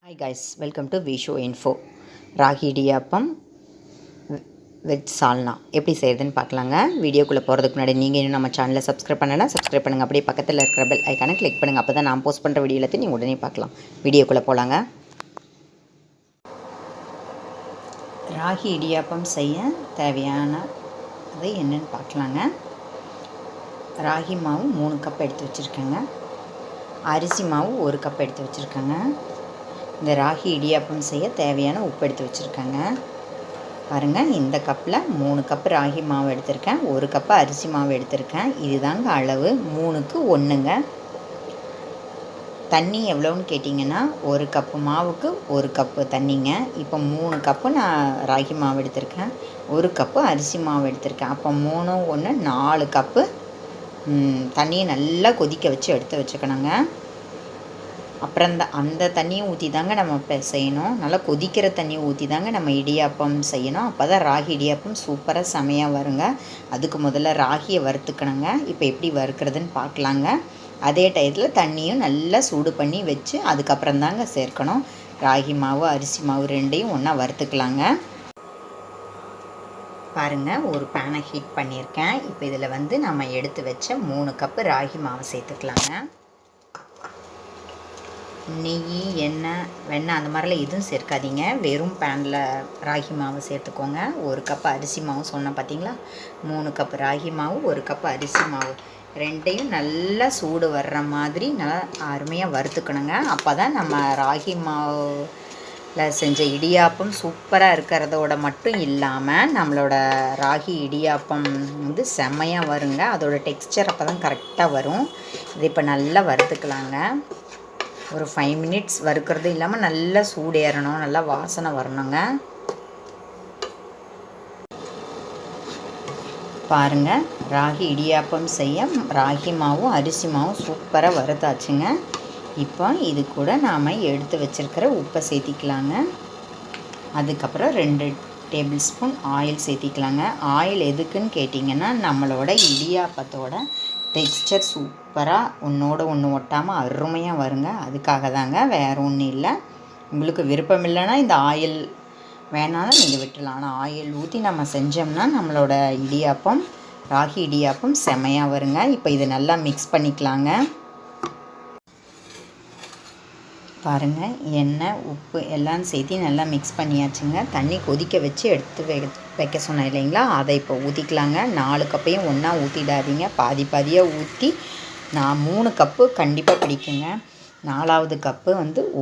Hi guys, welcome to Visho Info. Ragi idiyappam with salna எப்படி செய்யுதுன்னு பார்க்கலாங்க. வீடியோக்குள்ளே போகிறதுக்கு முன்னாடி நீங்கள் இன்னும் நம்ம சேனலை சப்ஸ்கிரைப் பண்ணனா சப்ஸ்கிரைப் பண்ணுங்கள். அப்படியே பக்கத்தில் இருக்கிற பெல் ஐக்கானை கிளிக் பண்ணுங்கள். அப்போ தான் நான் போஸ்ட் பண்ணுற வீடியோ எல்லாத்தையும் நீங்கள் உடனே பார்க்கலாம். வீடியோக்குள்ளே போகலாங்க. ராகி இடியாப்பம் செய்ய தேவையானது என்னென்னு பார்க்கலாங்க. ராகி மாவு 3 கப் எடுத்து வச்சுருக்கேங்க. அரிசி மாவு 1 கப் எடுத்து வச்சுருக்கேங்க. இந்த ராகி இடியாப்பம் செய்ய தேவையான உப்பு எடுத்து வச்சுருக்கேங்க. பாருங்கள், இந்த கப்பில் 3 கப் ராகி மாவு எடுத்திருக்கேன், 1 கப்பு அரிசி மாவு எடுத்திருக்கேன். இதுதாங்க அளவு, 3க்கு 1ங்க. தண்ணி எவ்வளோன்னு கேட்டிங்கன்னா 1 கப்பு மாவுக்கு 1 கப்பு தண்ணிங்க. இப்போ 3 கப்பு நான் ராகி மாவு எடுத்திருக்கேன், 1 கப்பு அரிசி மாவு எடுத்திருக்கேன். அப்போ 3 1 4 கப்பு தண்ணியை நல்லா கொதிக்க வச்சு எடுத்து வச்சுக்கணுங்க. அப்புறம் அந்த தண்ணியை ஊற்றி தாங்க நம்ம செய்யணும். நல்லா கொதிக்கிற தண்ணியை ஊற்றி தாங்க நம்ம இடியாப்பம் செய்யணும். அப்போ தான் ராகி இடியாப்பம் சூப்பராக செமையாக வருங்க. அதுக்கு முதல்ல ராகியை வறுத்துக்கணுங்க. இப்போ எப்படி வறுக்கிறதுன்னு பார்க்கலாங்க. அதே டயத்தில் தண்ணியும் நல்லா சூடு பண்ணி வச்சு அதுக்கப்புறம் தாங்க சேர்க்கணும். ராகி மாவு அரிசி மாவு ரெண்டையும் ஒன்றா வறுத்துக்கலாங்க. பாருங்கள், ஒரு பேனை ஹீட் பண்ணியிருக்கேன். இப்போ இதில் நம்ம எடுத்து வச்ச 3 கப்பு ராகி மாவு சேர்த்துக்கலாங்க. நெய், எண்ணெய், வெண்ணெய் அந்த மாதிரிலாம் எதுவும் சேர்க்காதீங்க. வெறும் பேனில் ராகி மாவு சேர்த்துக்கோங்க. 1 கப்பு அரிசி மாவு சொன்னேன் பார்த்தீங்களா, 3 கப்பு ராகி மாவு 1 கப்பு அரிசி மாவு ரெண்டையும் நல்லா சூடு வர்ற மாதிரி நல்லா அருமையாக வறுத்துக்கணுங்க. அப்போ தான் நம்ம ராகி மாவில் செஞ்ச இடியாப்பம் சூப்பராக இருக்கிறதோட மட்டும் இல்லாமல் நம்மளோட ராகி இடியாப்பம் செம்மையாக வருங்க. அதோட டெக்ஸ்சர் அப்போ தான் கரெக்டாக வரும். இது இப்போ நல்லா வறுத்துக்கலாங்க. ஒரு 5 மினிட்ஸ் வறுக்கிறது இல்லாமல் நல்லா சூடேறணும், நல்லா வாசனை வரணுங்க. பாருங்கள், ராகி இடியாப்பம் செய்ய ராகி மாவும் அரிசி மாவும் சூப்பராக வறுத்தாச்சுங்க. இப்போ இது கூட நாம் எடுத்து வச்சுருக்கிற உப்பை சேர்த்திக்கலாங்க. அதுக்கப்புறம் 2 டேபிள் ஸ்பூன் ஆயில் சேர்த்திக்கலாங்க. ஆயில் எதுக்குன்னு கேட்டிங்கன்னா நம்மளோட இடியாப்பத்தோட டெக்ஸ்சர் சூப்பராக ஒன்றோட ஒன்று ஒட்டாமல் அருமையாக வருங்க. அதுக்காக தாங்க, வேறு ஒன்றும் இல்லை. உங்களுக்கு விருப்பம் இல்லைன்னா இந்த ஆயில் வேணாலும் நீங்கள் விட்டுடலாம். ஆனால் ஆயில் ஊற்றி நம்ம செஞ்சோம்னா நம்மளோட இடியாப்பம் ராகி இடியாப்பம் செமையாக வருங்க. இப்போ இதை நல்லா மிக்ஸ் பண்ணிக்கலாங்க. பாருங்கள், எண்ணெய் உப்பு எல்லாம் சேர்த்து நல்லா மிக்ஸ் பண்ணியாச்சுங்க. தண்ணி கொதிக்க வச்சு எடுத்து வைக்க சொன்னேன் இல்லைங்களா, அதை இப்போ ஊற்றிக்கலாங்க. 4 கப்பையும் ஒன்றா ஊற்றிடாதீங்க, பாதி பாதியாக ஊற்றி. நான் 3 கப்பு கண்டிப்பாக பிடிக்குங்க. 4வது கப்பு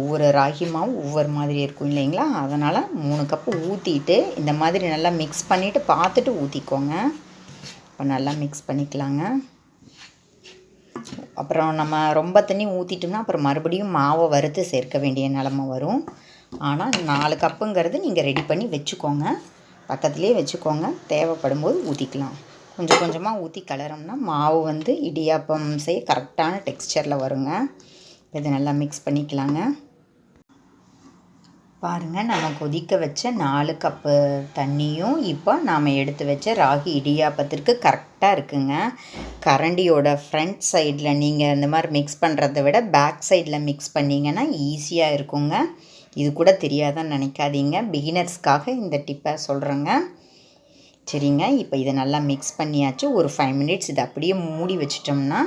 ஒவ்வொரு ராகி மாவும் ஒவ்வொரு மாதிரி இருக்கும் இல்லைங்களா, அதனால் 3 கப்பு ஊற்றிட்டு இந்த மாதிரி நல்லா மிக்ஸ் பண்ணிவிட்டு பார்த்துட்டு ஊற்றிக்கோங்க. இப்போ நல்லா மிக்ஸ் பண்ணிக்கலாங்க. அப்புறம் நம்ம ரொம்ப தண்ணி ஊற்றிட்டோம்னா அப்புறம் மறுபடியும் மாவை வறுத்து சேர்க்க வேண்டிய நிலமை வரும். ஆனால் 4 கப்புங்கிறது நீங்கள் ரெடி பண்ணி வச்சுக்கோங்க, பக்கத்துலேயே வச்சுக்கோங்க. தேவைப்படும் போது ஊற்றிக்கலாம். கொஞ்சம் கொஞ்சமாக ஊற்றி கலரோம்னா மாவு இடியாப்பம் செய்ய கரெக்டான டெக்ஸ்சரில் வருங்க. இதை நல்லா மிக்ஸ் பண்ணிக்கலாங்க. பாருங்கள், நம்ம கொதிக்க வச்ச 4 கப்பு தண்ணியும் இப்போ நாம் எடுத்து வச்ச ராகி இடியாப்பத்திற்கு கரெக்டாக இருக்குங்க. கரண்டியோட ஃப்ரண்ட் சைடில் நீங்கள் இந்த மாதிரி மிக்ஸ் பண்ணுறதை விட பேக் சைடில் மிக்ஸ் பண்ணிங்கன்னா ஈஸியாக இருக்குங்க. இது கூட தெரியாதான்னு நினைக்காதீங்க, பிகினர்ஸ்க்காக இந்த டிப்பை சொல்கிறேங்க. சரிங்க, இப்போ இதை நல்லா மிக்ஸ் பண்ணியாச்சு. ஒரு 5 மினிட்ஸ் இதை அப்படியே மூடி வச்சிட்டோம்னா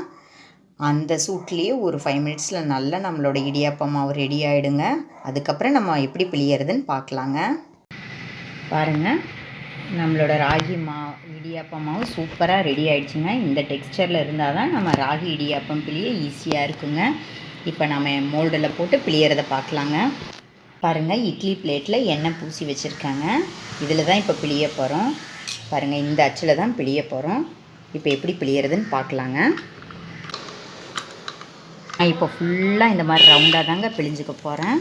அந்த சூட்லேயே ஒரு 5 மினிட்ஸில் நல்லா நம்மளோட இடியாப்பம் மாவு ரெடி ஆகிடுங்க. அதுக்கப்புறம் நம்ம எப்படி பிழியறதுன்னு பார்க்கலாங்க. பாருங்கள், நம்மளோட ராகி இடியாப்பம் மாவு சூப்பராக ரெடி ஆகிடுச்சுங்க. இந்த டெக்ஸ்சரில் இருந்தால் தான் நம்ம ராகி இடியாப்பம் பிழிய ஈஸியாக இருக்குங்க. இப்போ நம்ம மோல்டில் போட்டு பிழியறதை பார்க்கலாங்க. பாருங்கள், இட்லி பிளேட்டில் எண்ணெய் பூசி வச்சுருக்காங்க. இதில் தான் இப்போ பிழிய போகிறோம். பாருங்கள், இந்த அச்சில் தான் பிழிய போகிறோம். இப்போ எப்படி பிழியறதுன்னு பார்க்கலாங்க. இப்போ ஃபுல்லாக இந்த மாதிரி ரவுண்டாக தாங்க பிழிஞ்சுக்க போகிறேன்.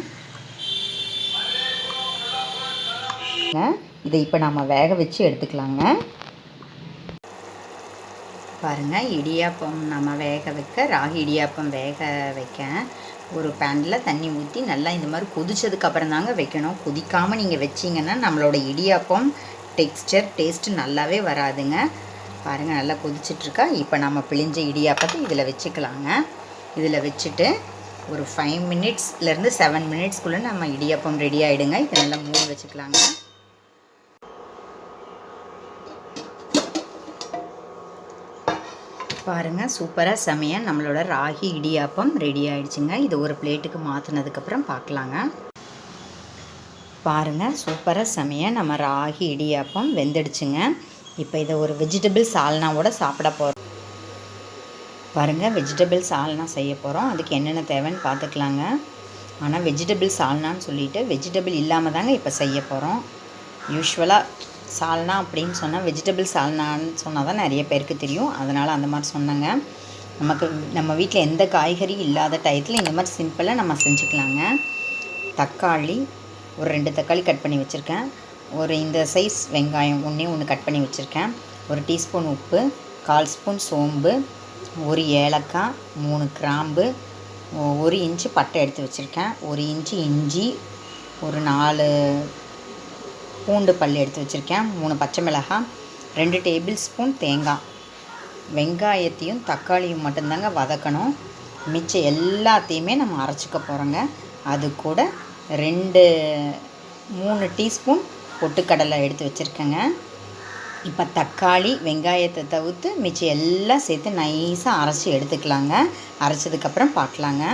இதை இப்போ நம்ம வேக வச்சு எடுத்துக்கலாங்க. பாருங்கள், இடியாப்பம் நம்ம வேக வைக்க ராகி இடியாப்பம் வேக வைக்க ஒரு பேனில் தண்ணி ஊற்றி நல்லா இந்த மாதிரி கொதிச்சதுக்கப்புறம் தாங்க வைக்கணும். கொதிக்காமல் நீங்கள் வச்சிங்கன்னா நம்மளோட இடியாப்பம் டெக்ஸ்சர் டேஸ்ட்டு நல்லாவே வராதுங்க. பாருங்கள், நல்லா கொதிச்சிட்ருக்கா. இப்போ நம்ம பிழிஞ்ச இடியாப்பத்தை இதில் வச்சுக்கலாங்க. இதில் வச்சுட்டு ஒரு 5 மினிட்ஸ்லேருந்து 7 மினிட்ஸ்க்குள்ளே நம்ம இடியாப்பம் ரெடி ஆகிடுங்க. இப்போ நல்லா மூடி வச்சுக்கலாங்க. பாருங்கள், சூப்பராக செமையாக நம்மளோட ராகி இடியாப்பம் ரெடி ஆகிடுச்சுங்க. இது ஒரு பிளேட்டுக்கு மாற்றினதுக்கப்புறம் பார்க்கலாங்க. பாருங்கள், சூப்பராக செமையாக நம்ம ராகி இடியாப்பம் வெந்துடுச்சுங்க. இப்போ இதை ஒரு வெஜிடபிள் சால்னாவோட சாப்பிட போகிறோம். பாருங்கள், வெஜிடபிள் சால்னா செய்ய போகிறோம். அதுக்கு என்னென்ன தேவைன்னு பார்த்துக்கலாங்க. ஆனால் வெஜிடபிள் சால்னான்னு சொல்லிவிட்டு வெஜிடபிள் இல்லாமல் தாங்க இப்போ செய்ய போகிறோம். யூஸ்வலாக சால்னா அப்படின்னு சொன்னால் வெஜிடபிள் சால்னான்னு சொன்னால் தான் நிறைய பேருக்கு தெரியும். அதனால் அந்த மாதிரி சொன்னாங்க. நம்ம வீட்டில் எந்த காய்கறி இல்லாத டயத்தில் இந்த மாதிரி சிம்பிளாக நம்ம செஞ்சுக்கலாங்க. தக்காளி ஒரு 2 தக்காளி கட் பண்ணி வச்சுருக்கேன். ஒரு இந்த சைஸ் வெங்காயம் ஒன்று கட் பண்ணி வச்சுருக்கேன். ஒரு டீஸ்பூன் உப்பு, 1/4 ஸ்பூன் சோம்பு, ஒரு ஏலக்காய், 3 கிராம்பு, 1 இன்ச்சு பட்டை எடுத்து வச்சுருக்கேன். 1 இன்ச்சு இஞ்சி, ஒரு 4 பூண்டு பல் எடுத்து வச்சுருக்கேன். 3 பச்சை மிளகாய், 2 டேபிள் ஸ்பூன் தேங்காய். வெங்காயத்தையும் தக்காளியும் மட்டும்தாங்க வதக்கணும். மிச்சம் எல்லாத்தையுமே நம்ம அரைச்சிக்க போகிறோங்க. அது கூட 3 டீஸ்பூன் பொட்டுக்கடலை எடுத்து வச்சுருக்கேங்க. இப்போ தக்காளி வெங்காயத்தை தவிர்த்து மிச்சம் எல்லாம் சேர்த்து நைஸாக அரைச்சி எடுத்துக்கலாங்க. அரைச்சதுக்கப்புறம் பார்க்கலாங்க.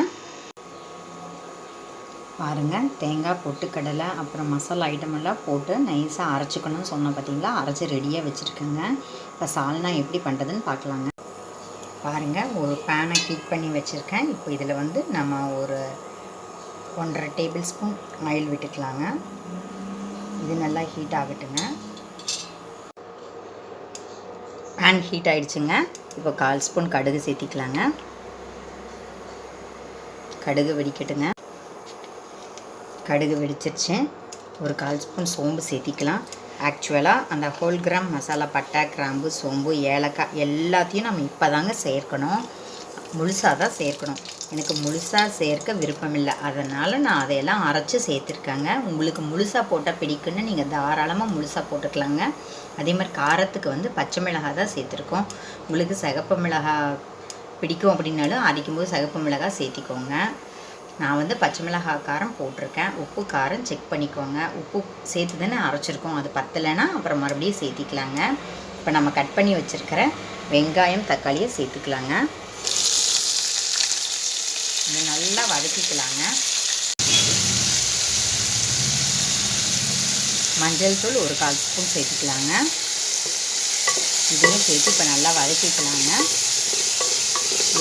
பாருங்கள், தேங்காய் பொட்டுக்கடலை அப்புறம் மசாலா ஐட்டம் எல்லாம் போட்டு நைஸாக அரைச்சிக்கணும்னு சொன்ன பார்த்தீங்களா, அரைச்சி ரெடியாக வச்சுருக்கேங்க. இப்போ சால்னா எப்படி பண்ணுறதுன்னு பார்க்கலாங்க. பாருங்கள், ஒரு பேனை ஹீட் பண்ணி வச்சுருக்கேன். இப்போ இதில் நம்ம ஒரு 1.5 டேபிள் ஸ்பூன் ஆயில் விட்டுக்கலாங்க. இது நல்லா ஹீட் ஆகட்டுங்க. பேன் ஹீட் ஆகிடுச்சுங்க. இப்போ 1/4 ஸ்பூன் கடுகு சேர்த்திக்கலாங்க. கடுகு வெடிக்கட்டுங்க. கடுகு வெடிச்சிருச்சு. ஒரு 1/4 ஸ்பூன் சோம்பு சேர்த்திக்கலாம். ஆக்சுவலாக அந்த ஹோல் கிராம் மசாலா பட்டை, கிராம்பு, சோம்பு, ஏலக்காய் எல்லாத்தையும் நம்ம இப்போ தாங்க சேர்க்கணும். முழுசாக தான் சேர்க்கணும். எனக்கு முழுசாக சேர்க்க விருப்பம் இல்லை. அதனால் நான் அதையெல்லாம் அரைச்சி சேர்த்துருக்கேங்க. உங்களுக்கு முழுசாக போட்டால் பிடிக்குன்னு நீங்கள் தாராளமாக முழுசாக போட்டுக்கலாங்க. அதே மாதிரி காரத்துக்கு பச்சை மிளகாய் தான் சேர்த்துருக்கோம். உங்களுக்கு சிகப்பு மிளகாய் பிடிக்கும் அப்படின்னாலும் அரைக்கும்போது சிகப்பு மிளகாய் சேர்த்திக்கோங்க. நான் பச்சை மிளகாய் காரம் போட்டிருக்கேன். உப்பு காரம் செக் பண்ணிக்கோங்க. உப்பு சேர்த்து தானே அரைச்சிருக்கோம். அது பத்தலைன்னா அப்புறம் மறுபடியும் சேர்த்திக்கலாங்க. இப்போ நம்ம கட் பண்ணி வச்சுருக்கிற வெங்காயம் தக்காளியை சேர்த்துக்கலாங்க. இது நல்லா வதக்கிக்கலாங்க. மஞ்சள் தூள் ஒரு 1/4 ஸ்பூன் சேர்த்துக்கலாங்க. இதையும் சேர்த்து இப்போ நல்லா வதக்கிக்கலாங்க.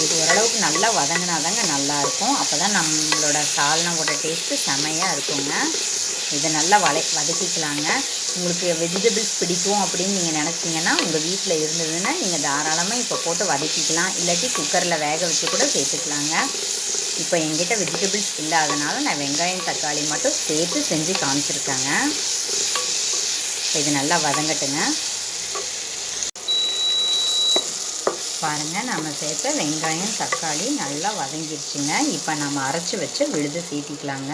இது ஓரளவுக்கு நல்லா வதங்கினா தாங்க நல்லாயிருக்கும். அப்போ தான் நம்மளோட சால்னாவோட டேஸ்ட்டு செமையாக இருக்குங்க. இதை நல்லா வதக்கிக்கலாங்க. உங்களுக்கு வெஜிடபிள்ஸ் பிடிக்கும் அப்படின்னு நீங்கள் நினச்சிங்கன்னா உங்கள் வீட்டில் இருந்ததுன்னா நீங்கள் தாராளமாக இப்போ போட்டு வதக்கிக்கலாம். இல்லாட்டி குக்கரில் வேக வச்சு கூட சேர்த்துக்கலாங்க. இப்போ என்கிட்ட வெஜிடபிள்ஸ் இல்லாதனால நான் வெங்காயம் தக்காளி மட்டும் சேர்த்து செஞ்சு காமிச்சிருக்கேங்க. இப்போ இது நல்லா வதங்கட்டுங்க. பாருங்கள், நம்ம சேர்த்த வெங்காயம் தக்காளி நல்லா வதங்கிடுச்சுங்க. இப்போ நம்ம அரைச்சி வச்சு விழுது சேர்த்திக்கலாங்க.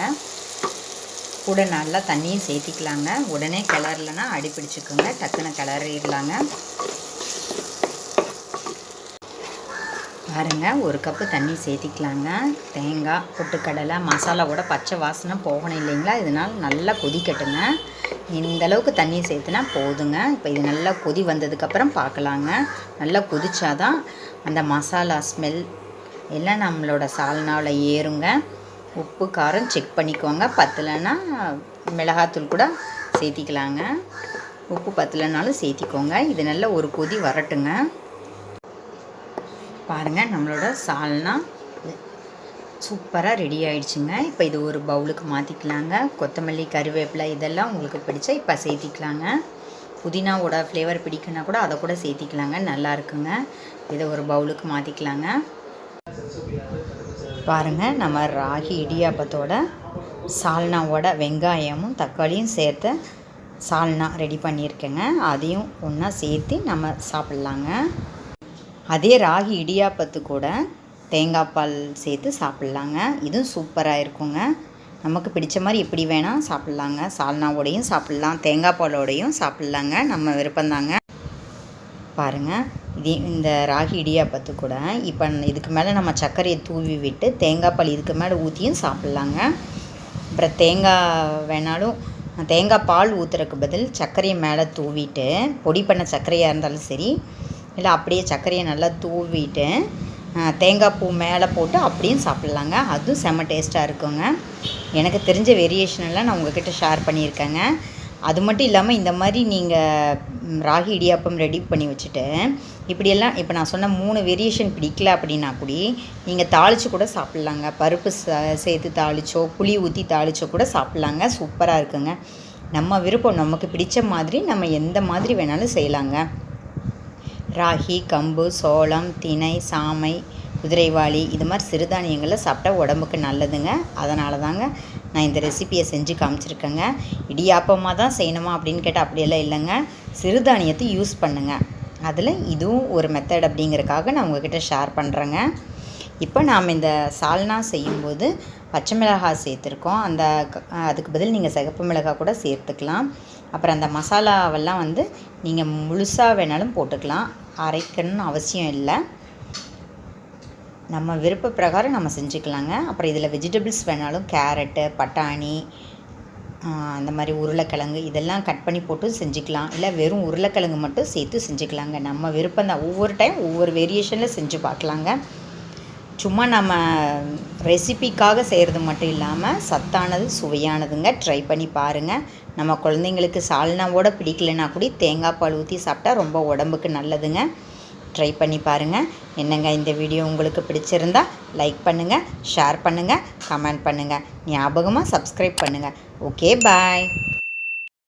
கூட நல்லா தண்ணியும் சேர்த்திக்கலாங்க. உடனே கிளறலைன்னா அடி பிடிச்சிக்கோங்க. டக்குன்னு கிளறிடலாங்க. பாருங்கள், 1 கப்பு தண்ணி சேர்த்திக்கலாங்க. தேங்காய் பொட்டுக்கடலை மசாலாவோட பச்சை வாசனை போகணும் இல்லைங்களா, இதனால் நல்லா கொதிக்கட்டுங்க. இந்தளவுக்கு தண்ணி சேர்த்துனா போதுங்க. இப்போ இது நல்லா கொதி வந்ததுக்கப்புறம் பார்க்கலாங்க. நல்லா கொதிச்சாதான் அந்த மசாலா ஸ்மெல் எல்லாம் நம்மளோட சால்னாவில் ஏறுங்க. உப்பு காரம் செக் பண்ணிக்கோங்க. பத்தலைன்னா மிளகாத்தூள் கூட சேர்த்திக்கலாங்க. உப்பு பத்தலைனாலும் சேர்த்திக்கோங்க. இது நல்லா ஒரு கொதி வரட்டுங்க. பாருங்கள், நம்மளோட சால்னா சூப்பராக ரெடி ஆகிடுச்சுங்க. இப்போ இது ஒரு பவுலுக்கு மாற்றிக்கலாங்க. கொத்தமல்லி கருவேப்பிலை இதெல்லாம் உங்களுக்கு பிடிச்சா இப்போ சேர்த்திக்கலாங்க. புதினாவோட ஃப்ளேவர் பிடிக்குன்னா கூட அதை கூட சேர்த்திக்கலாங்க. நல்லா இருக்குங்க. இதை ஒரு பவுலுக்கு மாற்றிக்கலாங்க. பாருங்கள், நம்ம ராகி இடியாப்பத்தோட சால்னாவோட வெங்காயமும் தக்காளியும் சேர்த்து சால்னா ரெடி பண்ணியிருக்கேங்க. அதையும் ஒன்றா சேர்த்து நம்ம சாப்பிட்லாங்க. அதே ராகி இடியாப்பத்து கூட தேங்காய் பால் சேர்த்து சாப்பிட்லாங்க. இதுவும் சூப்பராக இருக்குங்க. நமக்கு பிடிச்ச மாதிரி எப்படி வேணால் சாப்பிட்லாங்க. சால்னாவோடையும் சாப்பிட்லாம், தேங்காய் பாலோடையும் சாப்பிட்லாங்க. நம்ம விருப்பந்தாங்க. பாருங்கள். இந்த ராகி இடியாப்பத்து கூட இப்போ இதுக்கு மேலே நம்ம சர்க்கரையை தூவி விட்டு தேங்காய் பால் இதுக்கு மேலே ஊற்றியும் சாப்பிட்லாங்க. அப்புறம் தேங்காய் வேணாலும் தேங்காய் பால் ஊற்றுறதுக்கு பதில் சர்க்கரையை மேலே தூவிட்டு, பொடி பண்ண சர்க்கரையாக இருந்தாலும் சரி, இல்லை அப்படியே சர்க்கரையை நல்லா தூவிட்டு தேங்காய் பூ மேலே போட்டு அப்படியும் சாப்பிட்லாங்க. அதுவும் செம்ம டேஸ்ட்டாக இருக்குங்க. எனக்கு தெரிஞ்ச வேரியேஷனெல்லாம் நான் உங்கள்கிட்ட ஷேர் பண்ணியிருக்கேங்க. அது மட்டும் இல்லாமல் இந்த மாதிரி நீங்கள் ராகி இடியாப்பம் ரெடி பண்ணி வச்சுட்டு இப்படியெல்லாம் இப்போ நான் சொன்ன 3 வேரியேஷன் பிடிக்கல அப்படின்னா கூட நீங்கள் தாளித்து கூட சாப்பிட்லாங்க. பருப்பு சேர்த்து தாளிச்சோ, புளி ஊற்றி தாளிச்சோ கூட சாப்பிட்லாங்க. சூப்பராக இருக்குங்க. நம்ம விருப்பம், நமக்கு பிடிச்ச மாதிரி நம்ம எந்த மாதிரி வேணாலும் செய்யலாங்க. ராகி, கம்பு, சோளம், திணை, சாமை, குதிரைவாளி இது மாதிரி சிறுதானியங்களில் சாப்பிட்டா உடம்புக்கு நல்லதுங்க. அதனால தாங்க நான் இந்த ரெசிப்பியை செஞ்சு காமிச்சிருக்கேங்க. இடியாப்பமாக தான் செய்யணுமா அப்படின்னு கேட்டால் அப்படியெல்லாம் இல்லைங்க. சிறுதானியத்தை யூஸ் பண்ணுங்கள். அதில் இதுவும் ஒரு மெத்தட் அப்படிங்கிறதுக்காக நான் உங்கள்கிட்ட ஷேர் பண்ணுறேங்க. இப்போ நாம் இந்த சால்னா செய்யும்போது பச்சை மிளகாய் சேர்த்துருக்கோம். அதுக்கு பதில் நீங்கள் சிகப்பு மிளகாய் கூட சேர்த்துக்கலாம். அப்புறம் அந்த மசாலாவெல்லாம் நீங்கள் முழுசாக வேணாலும் போட்டுக்கலாம். அரைக்கணும்னு அவசியம் இல்லை. நம்ம விருப்ப பிரகாரம் நம்ம செஞ்சுக்கலாங்க. அப்புறம் இதில் வெஜிடபிள்ஸ் வேணாலும் கேரட்டு, பட்டாணி, அந்த மாதிரி உருளைக்கிழங்கு இதெல்லாம் கட் பண்ணி போட்டு செஞ்சுக்கலாம். இல்லை வெறும் உருளைக்கிழங்கு மட்டும் சேர்த்து செஞ்சுக்கலாங்க. நம்ம விருப்பம் தான். ஒவ்வொரு டைம் ஒவ்வொரு வேரியேஷனில் செஞ்சு பார்க்கலாங்க. சும்மா நம்ம ரெசிபிக்காக செய்கிறது மட்டும் இல்லாமல் சத்தானது, சுவையானதுங்க. ட்ரை பண்ணி பாருங்கள். நம்ம குழந்தைங்களுக்கு சால்னாவோட பிடிக்கலைன்னா கூட தேங்காய் பால் ஊற்றி சாப்பிட்டா ரொம்ப உடம்புக்கு நல்லதுங்க. ட்ரை பண்ணி பாருங்கள். என்னங்க இந்த வீடியோ உங்களுக்கு பிடிச்சிருந்தா லைக் பண்ணுங்கள், ஷேர் பண்ணுங்கள், கமெண்ட் பண்ணுங்கள். ஞாபகமாக சப்ஸ்கிரைப் பண்ணுங்கள். ஓகே, பாய்.